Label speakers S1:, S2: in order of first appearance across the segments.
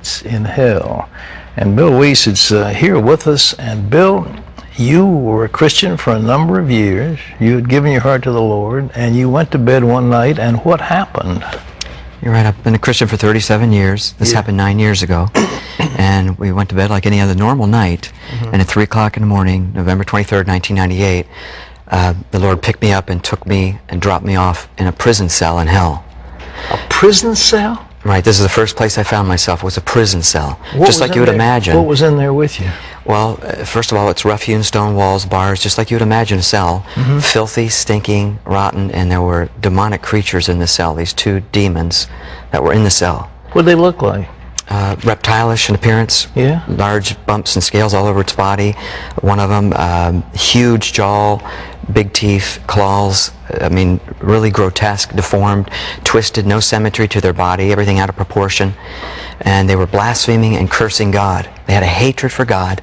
S1: saints in hell. And Bill Weiss is here with us. And Bill, you were a Christian for a number of years. You had given your heart to the Lord, and you went to bed one night, and what happened?
S2: You're right. I've been a Christian for 37 years. This happened 9 years ago. And we went to bed like any other normal night. And at 3 o'clock in the morning, November 23rd, 1998, the Lord picked me up and took me and dropped me off in a prison cell in hell.
S1: A prison cell?
S2: Right. This is the first place I found myself, was a prison cell.
S1: What
S2: just like you would imagine.
S1: What was in there with you?
S2: Well, first of all, it's rough-hewn stone walls, bars, just like you would imagine a cell. Filthy, stinking, rotten, and there were demonic creatures in the cell, these two demons that were in the cell.
S1: What did they look like?
S2: Reptilish in appearance.
S1: Yeah.
S2: Large bumps and scales all over its body. One of them, huge jaw, big teeth, claws. I mean, really grotesque, deformed, twisted, no symmetry to their body, everything out of proportion. And they were blaspheming and cursing God. They had a hatred for God,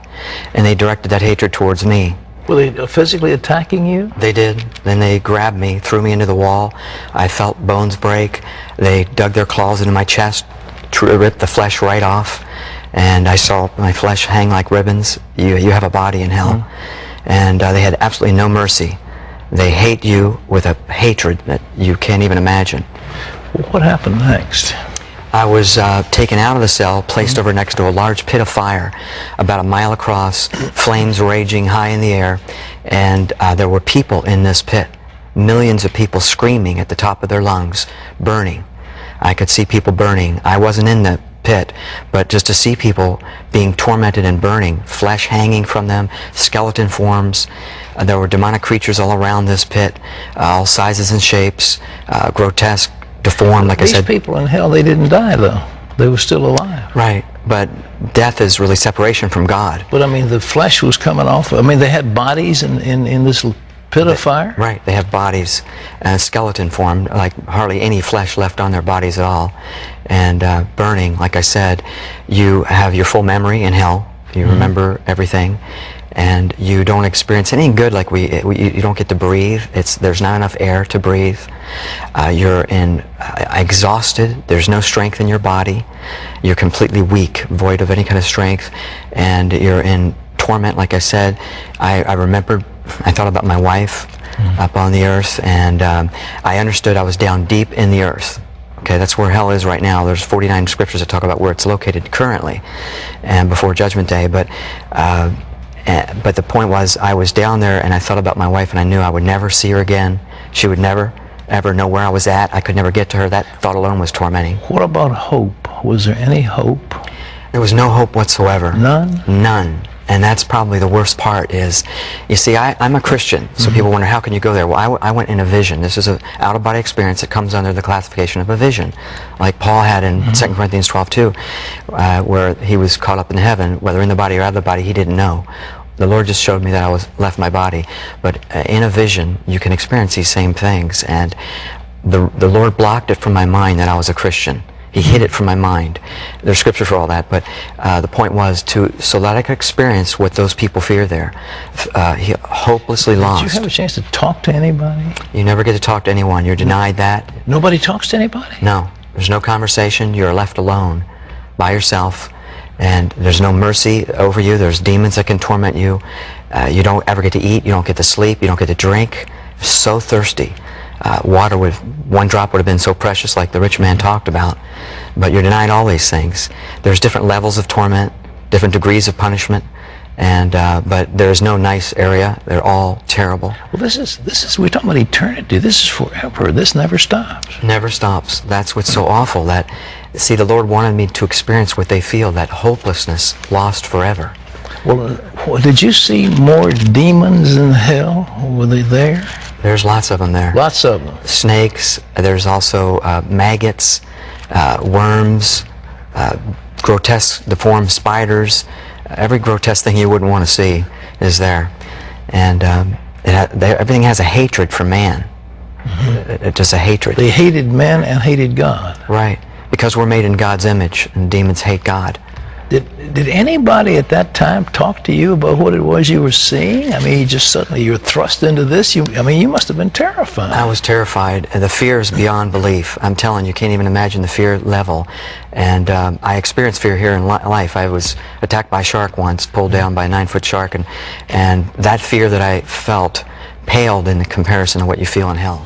S2: and they directed that hatred towards me.
S1: Were they physically attacking you?
S2: They did. Then they grabbed me, threw me into the wall. I felt bones break. They dug their claws into my chest, ripped the flesh right off, and I saw my flesh hang like ribbons. You have a body in hell. And they had absolutely no mercy. They hate you with a hatred that you can't even imagine.
S1: Well, what happened next?
S2: I was taken out of the cell, placed over next to a large pit of fire, about a mile across, flames raging high in the air, and there were people in this pit, millions of people screaming at the top of their lungs, burning. I could see people burning. I wasn't in the pit, but just to see people being tormented and burning, flesh hanging from them, skeleton forms. There were demonic creatures all around this pit, all sizes and shapes, grotesque, deformed, like I said.
S1: These people in hell, they didn't die, though. They were still alive.
S2: Right, but death is really separation from God.
S1: But, I mean, the flesh was coming off. I mean, they had bodies in this pit of fire?
S2: Right, they have bodies, skeleton form, like hardly any flesh left on their bodies at all. And burning, like I said, you have your full memory in hell. You remember everything. And you don't experience anything good, like you don't get to breathe. There's not enough air to breathe. You're exhausted. There's no strength in your body. You're completely weak, void of any kind of strength, and you're in torment. Like I said, I remembered. I thought about my wife up on the earth, and I understood I was down deep in the earth. Okay, that's where hell is right now. There's 49 scriptures that talk about where it's located currently, and before Judgment Day. But the point was, I was down there, and I thought about my wife, and I knew I would never see her again. She would never, ever know where I was at. I could never get to her. That thought alone was tormenting.
S1: What about hope? Was there any hope?
S2: There was no hope whatsoever.
S1: None?
S2: None. And that's probably the worst part is, you see, I'm a Christian, so people wonder, how can you go there? Well, I went in a vision. This is an out-of-body experience that comes under the classification of a vision, like Paul had in 2 Corinthians 12:2, where he was caught up in heaven, whether in the body or out of the body, he didn't know. The Lord just showed me that I left my body. But in a vision, you can experience these same things. And the Lord blocked it from my mind that I was a Christian. He hid it from my mind. There's scripture for all that, but the point was so that I could experience what those people fear there. Hopelessly lost.
S1: Did you have a chance to talk to anybody?
S2: You never get to talk to anyone. You're denied that.
S1: Nobody talks to anybody?
S2: No. There's no conversation. You're left alone by yourself, and there's no mercy over you. There's demons that can torment you. You don't ever get to eat. You don't get to sleep. You don't get to drink. You're so thirsty. Water one drop would have been so precious, like the rich man talked about. But you're denied all these things. There's different levels of torment, different degrees of punishment, and but there is no nice area. They're all terrible.
S1: Well, this is we're talking about eternity. This is forever. This never stops.
S2: Never stops. That's what's so awful. That, see, the Lord wanted me to experience what they feel, that hopelessness, lost forever.
S1: Well, did you see more demons in hell? Were they there?
S2: There's lots of them there.
S1: Lots of them.
S2: Snakes. There's also maggots, worms, grotesque, deformed spiders. Every grotesque thing you wouldn't want to see is there. And everything has a hatred for man. It's just a hatred.
S1: They hated men and hated God.
S2: Right. Because we're made in God's image, and demons hate God.
S1: Did anybody at that time talk to you about what it was you were seeing? I mean, just suddenly you're thrust into this. You must have been terrified.
S2: I was terrified. The fear is beyond belief. I'm telling you, you can't even imagine the fear level. And I experienced fear here in life. I was attacked by a shark once, pulled down by a 9-foot shark, and that fear that I felt paled in comparison to what you feel in hell.